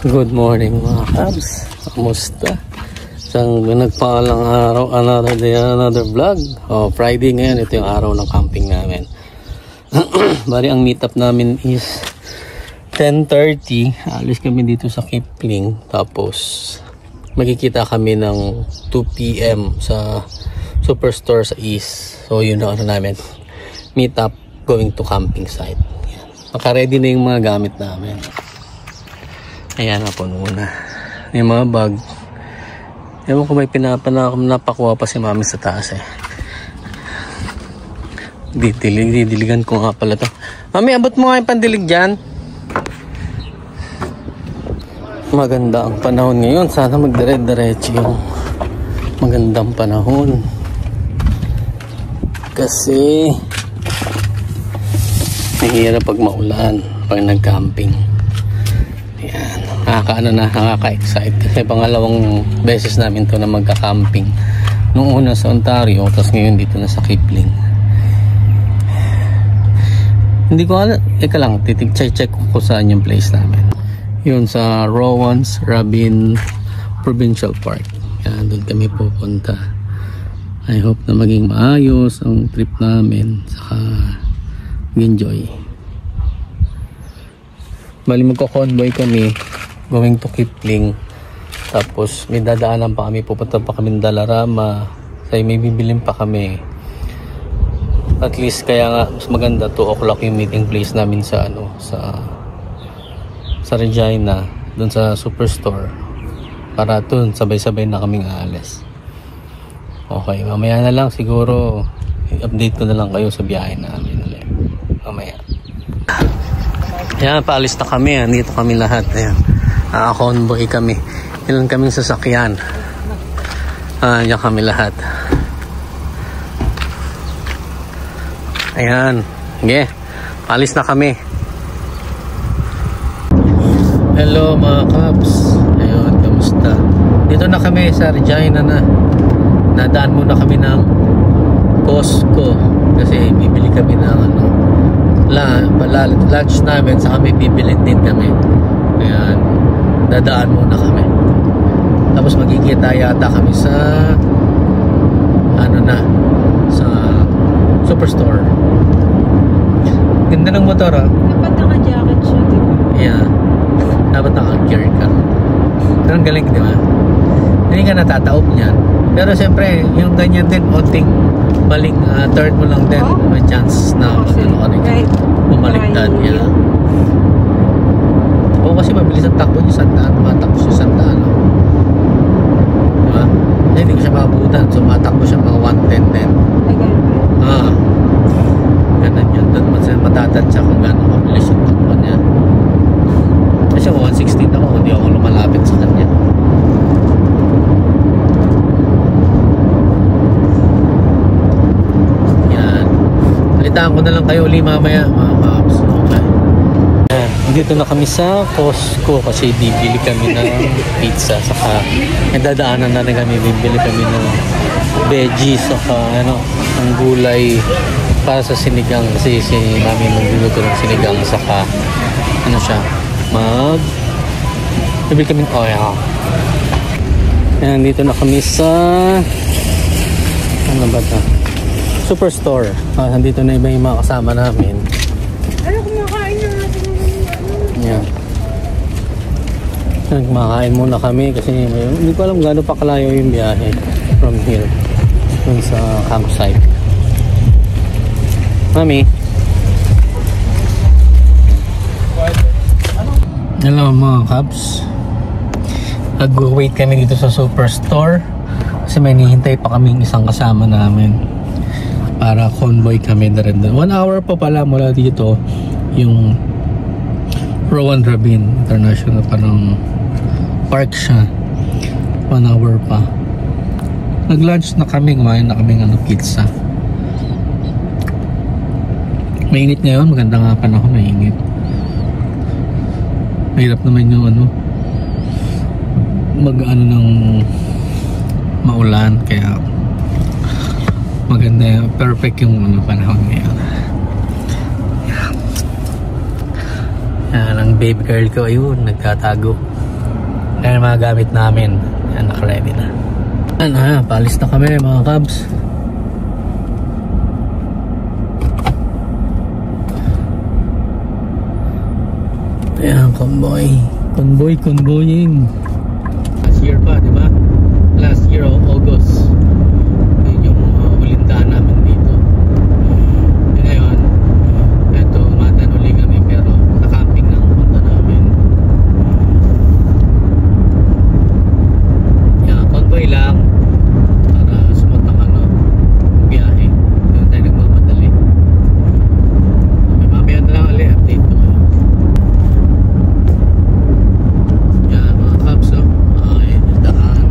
Good morning mga kabs. Kamusta? Isang nagpaalang araw, another day, another vlog. Friday ngayon, ito yung araw ng camping namin. Bali ang meetup namin is 10:30. Alis kami dito sa Kipling. Tapos magkikita kami ng 2 PM sa Superstore sa East. So yun na ano namin. Meetup going to camping site. Naka-ready na yung mga gamit namin. Ayan na po muna. Yung mga bag. Ewan ko may napakuha pa si mami sa taas eh. Didiligan ko nga pala to. Mami, abot mo nga yung pandilig dyan. Maganda ang panahon ngayon. Sana magdire-diretso yung magandang panahon. Kasi mahirap pag maulan pag nag-camping. Ayan. Nakaka-excite. Kasi pangalawang beses namin to na magka-camping. Nung una sa Ontario, tapos ngayon dito na sa Kipling. Hindi ko alam. Ika lang, check ko saan yung place namin. Yun sa Rowan's Rabin Provincial Park. Yan, doon kami pupunta. I hope na maging maayos ang trip namin. Saka enjoy. Bali magko-convoy kami going to Kipling. Tapos may dadaanan pa kami, pupunta pa kami ng Dalarama. Kaya may bibilin pa kami. At least kaya nga mas maganda 2 o'clock yung meeting place namin sa sa Regina, doon sa Superstore. Para doon sabay-sabay na kaming aalis. Okay, mamaya na lang siguro i-update ko na lang kayo sa biyahe namin ulit. Mamaya. Ayan, paalis na kami. Dito kami lahat. Ayan. Convoy kami. Ilan kaming sasakyan. Ayan kami lahat. Ayan. Okay. Paalis na kami. Hello mga Cubs. Ayun, kamusta? Dito na kami sa Regina na. Nadaan muna kami ng Costco. Kasi bibili kami ng lunch namin, sa kami bibilin din kami. Ayan, dadaan muna kami. Tapos magkikita yata kami sa sa Superstore. Ganda ng motor ah. Dapat naka-jacket siya, diba? Yeah, dapat naka-gear ka. Pero ang galing, diba? Hindi ka natataob niyan. Pero siyempre, yung ganyan din, onting maling turn mo lang din, may chance na bumaliktad niya. O kasi mabilis ang takbo niyo, sandaan, matakbo siya sandaan. Diba? Hindi ko siya makabutan, so matakbo siya mga 110 din. Ganun yun. Doon naman siya matatansya kung gano'n mabilis yung takbo niya. Kasi 116 ako, hindi ako lumalapit sa kanya. Balitaan ko na lang kayo uli mamaya mga Cubs. Okay. Dito na kami sa Costco kasi bibili kami ng pizza, saka nadadaanan na rin kami, bibili kami ng veggies, saka ang gulay para sa sinigang kasi si mami magluluto ng sinigang, saka bibili kami ng oil. Ayan, dito na kami sa Superstore. Nandito na iba yung mga kasama namin. Ano, kumakain na natin. Yeah. Nagmakain muna kami kasi hindi ko alam gaano pa kalayo yung biyahe from here dun sa campsite. Mami. Hello mga Cubs. Nag-wait kami dito sa Superstore kasi may nihintay pa kaming isang kasama namin para convoy kami na rin. 1 hour pa pala mula dito yung Rowan Rabin International, parang park siya. 1 hour pa. Nag-lunch na kami, kumain na kami pizza. Mainit ngayon, maganda nga panahon, mainit. Mahirap naman yung ng maulan, kaya maganda, perfect yung panahon ngayon. Yan ang baby girl ko, ayun, nagtatago. Ayan mga gamit namin. Ayan, naka-ready na. Ayan, paalis na kami mga kabs. Ayan, convoying. Last year pa, di ba? Last year, August. Yun yung huling daan namin dito. Ngayon, eto, umadan uli kami pero sa camping na ang punta namin. Yan, convoy lang para sumatang biyahe. Doon tayo nagmamadali. Okay, mamaya na lang ulit update ko. Yan, mga kabs, ay, daan.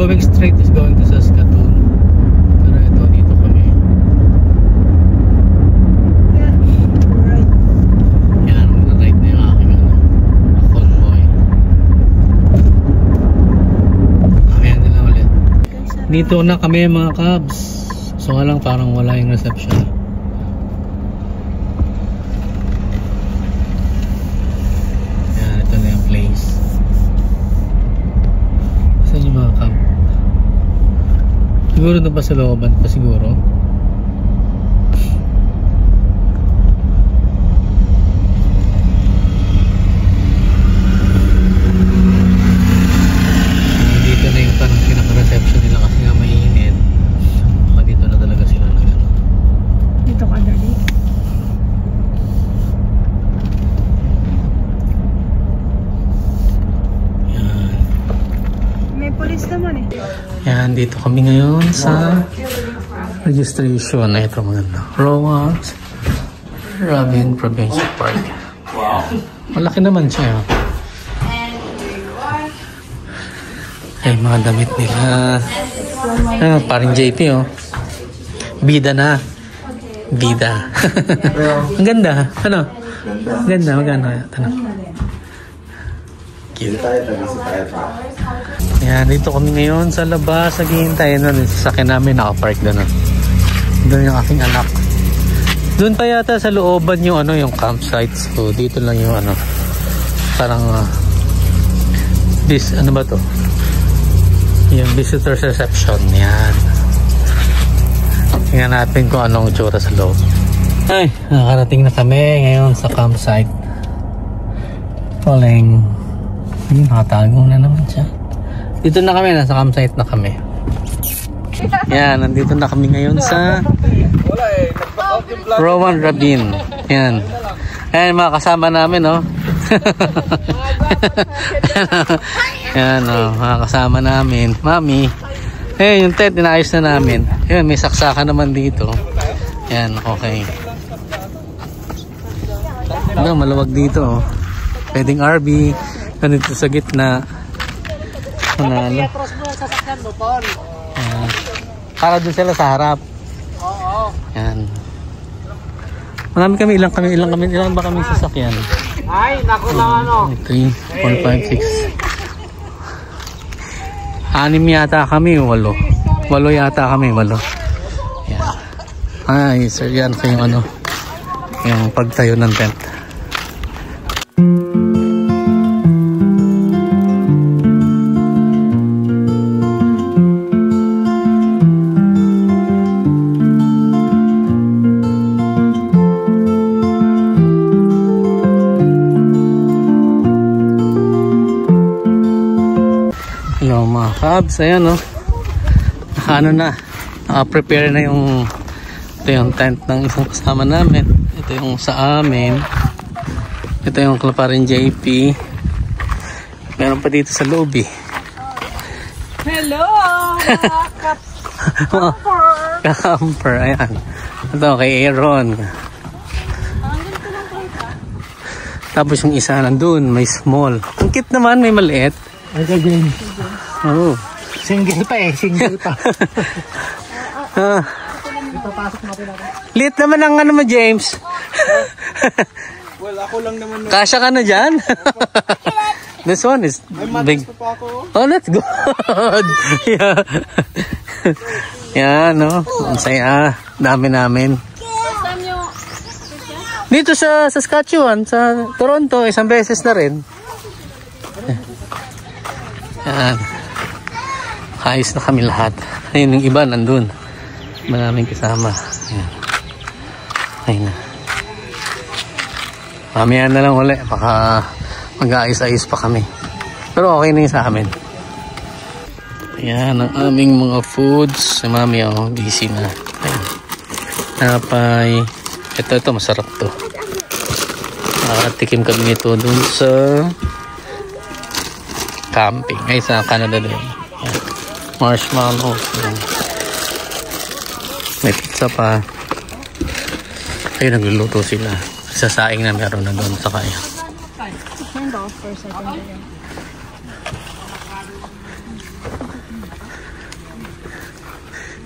Going straight is going to Saskatoon. Pero ito, dito kami. Yan, mag-right na yung aking convoy. Ayan nila ulit. Dito na kami mga kabs. So nga lang parang wala yung reception. Yan, ito na yung place. Saan yung mga camp? Siguro na ba sa looban pa siguro? Dito na yung parang pinaka-reception nila kasi nga mainit. Baka dito na talaga sila na gano'n. Dito ka dali. May police naman eh. Yan, dito kami ngayon sa registration. Ito maganda. Rowan Robin Provincial Park. Wow. Malaki naman siya. Ay, mga damit nila. Parang JP oh. Bida na. Bida. Ang ganda. Ano? Ang ganda. Maganda. Cute. Yan, dito kami ngayon sa labas. Naghihintay na. Sasakyan namin nakapark doon. Doon yung aking anak. Doon pa yata sa looban yung yung campsite. So dito lang yung parang ano ba to? Yung visitors reception. Yan. Tingnan natin kung anong tsura sa loob. Ay, nakarating na kami ngayon sa campsite. Paling nakatago na naman siya. Dito na kami, nasa campsite na kami. Yan, nandito na kami ngayon sa Rowan Robin. Yan. Ayan, mga kasama namin, oh. Yan, oh, mga kasama namin. Mami. Eh, yung tent, inaayos na namin. Yan, may saksakan naman dito. Yan, okay. Ano, maluwag dito, oh. Pwedeng RV. Ganito sa gitna. Panalo. Para dun sila sa harap. Yan. Marami kami, ilang ba kami sasakyan? Ay, naku na 3, 4, 5, 6. 6 yata kami, 8. 8 yata kami, 8. Yan. Ay, sir, yan ko yung yung pagtayo ng tent. Hello mga kabs, ayan o. Naka-prepare na yung ito yung tent ng isang kasama namin. Ito yung sa amin. Ito yung Klaparin JP. Meron pa dito sa loob eh. Hello! Camper. Ayan. Ito kay Aaron. Tapos yung isa nandun, may small. Ang cute naman, may maliit. Ay, ganyan. Oo. Single pa eh, single pa. Liit naman ang ano mo, James. Well, ako lang naman. Kasya ka na dyan? This one is big. Oh, that's good. Yeah. Yan, no? Ang saya. Dami namin. Dito sa Saskatchewan, sa Toronto, isang beses na rin. Yan. Ayos na kami lahat. Ayun, yung iba nandun. Maraming kasama. Ayan. Ayun na. Mamaya na lang ulit. Baka mag-aayos-ayos pa kami. Pero okay na yun sa amin. Ayan ang aming mga foods. Si Mami, oh, busy na. Ayan. Napay. Ito, masarap to. Nakatikim kami nito dun sa camping. Ay, sa Canada din. Ayan. Marshmallow. Ayan. May pizza pa. Ayun, nagluluto sila. Sa saing na meron na doon sa kaya.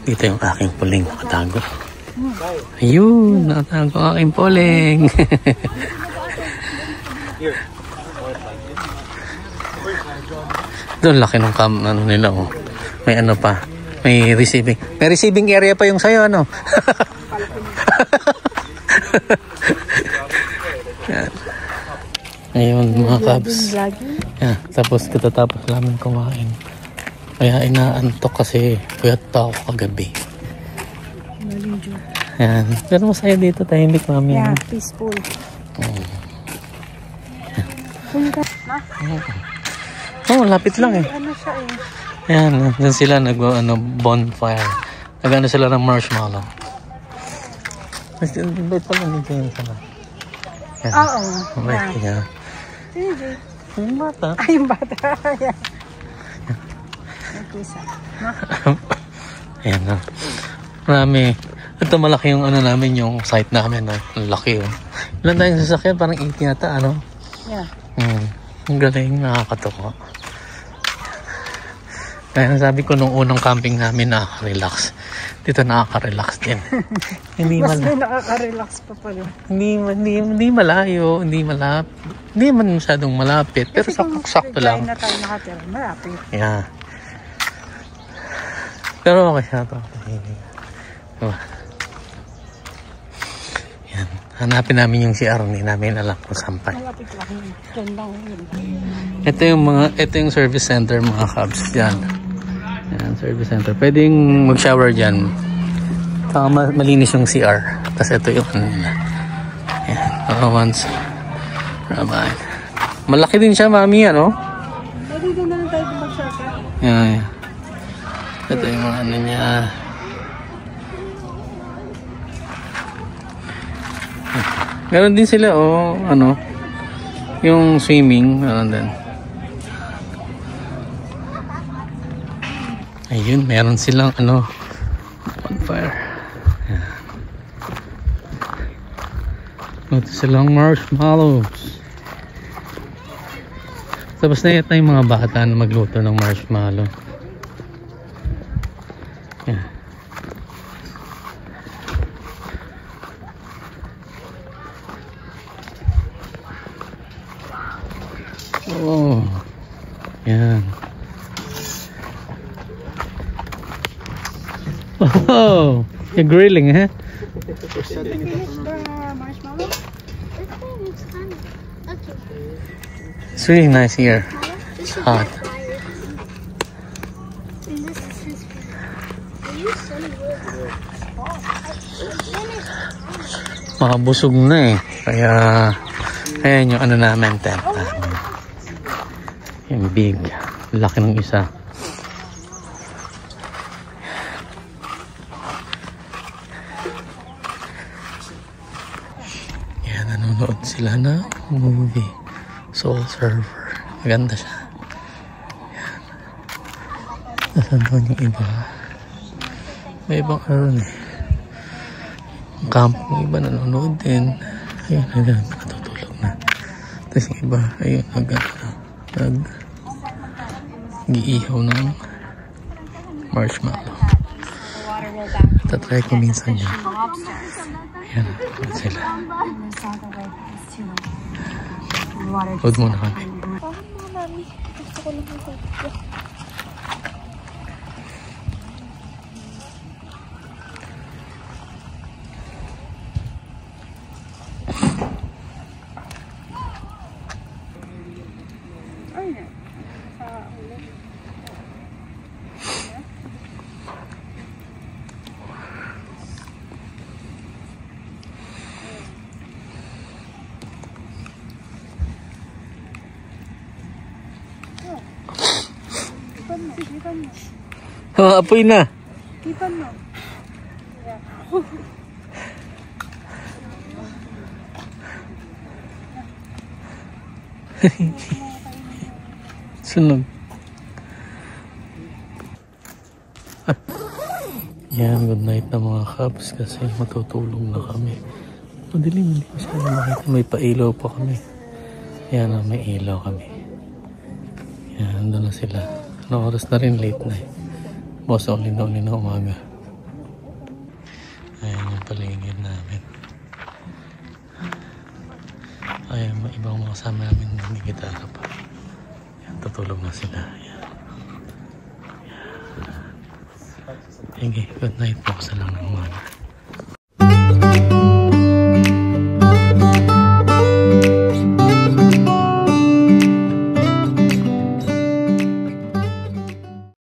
Dito yung aking puling nakatago. Ayun, nakatago ang aking puling. Doon laki ng ano nila, oh. May ano pa. May receiving. May receiving area pa yung sayo, ano? Yan. Ayun, mga kabs. Yan. Tapos katatapos namin kumain. Kaya inaantok kasi puyat pa ako kagabi. Yan. Pero masaya dito, tahimik, Mami. Yeah, peaceful. Oh, lapit lang eh. Ano siya eh? Yan, dyan sila bonfire. Nagano sila ng marshmallow. Bait pa lang dito yung sana. Oo. Bait niya. Yung bata. Ay, yung bata. Yan. Ayan na. Marami. Ito malaki yung ano namin, yung site namin. Ang laki oh. Ilan tayong sasakyan? Parang 8 yata, ano? Yeah. Ang galing, nakakatuwa. Kaya nasabi ko nung unang camping namin, nakaka-relax. Dito nakaka-relax din. Mas may nakaka-relax pa pala. Hindi malayo, hindi malapit. Hindi man masyadong malapit, pero sakto lang. Kasi kung na tayo nakatira, malapit. Yeah. Pero okay siya ito. Diba? Yan. Hanapin namin yung CR, hindi namin alam kung saan pa. Malapit lang. Diyan lang. Ito yung service center, mga kabs. Yan. Yan, service center. Pwedeng mag-shower dyan. Saka malinis yung CR. Tapos ito yung ano nila. Yan. Once. Right. Malaki din siya, Mami, ano? Pwede doon na lang tayo mag-shower. Yan. Ito yung mga ano niya. Meron din sila, oh, ano, yung swimming, meron din. Ayun, meron silang, ano, bonfire. Ito silang marshmallows. Tapos na yata yung mga bata na magluto ng marshmallow. Yan. Oh, yan. Oh, you're grilling, eh? Finish the marshmallow? It's kind of okay. It's really nice here. It's hot. And this is his food. Are you some wood? Makabusog na eh. Kaya, ayan yung ano namin, tent. Yung big. Laki ng isa. Yan. Ayan, nanonood sila na movie. Soul Surfer. Maganda siya. Ayan. Nasaan doon yung iba? May ibang aron eh. Ang kampo ng iba nanonood din. Ayun, ayun. Natutulog na. Tapos yung iba, ayun, nag-iihaw ng marshmallow. Tatry ko minsan yun. Ayan, ayun sila. Huwag muna kami. Gusto ko lang ito. Oh, apoy na. Kipan mo. Sunog. Yan, good night na mga Cubs kasi matutulog na kami. Madilim, hindi ko sana makita. May pailaw pa kami. Yan, may ilaw kami. Yan, doon na sila. Ano oras na rin, late na eh. Boss, only na umaga. Ayan yung paligid namin. Ayan, may ibang mga kasama namin may gitara pa. Ayan, tutulog na sila. Ayan. Ayan. Okay, good night po sa lang ng umaga.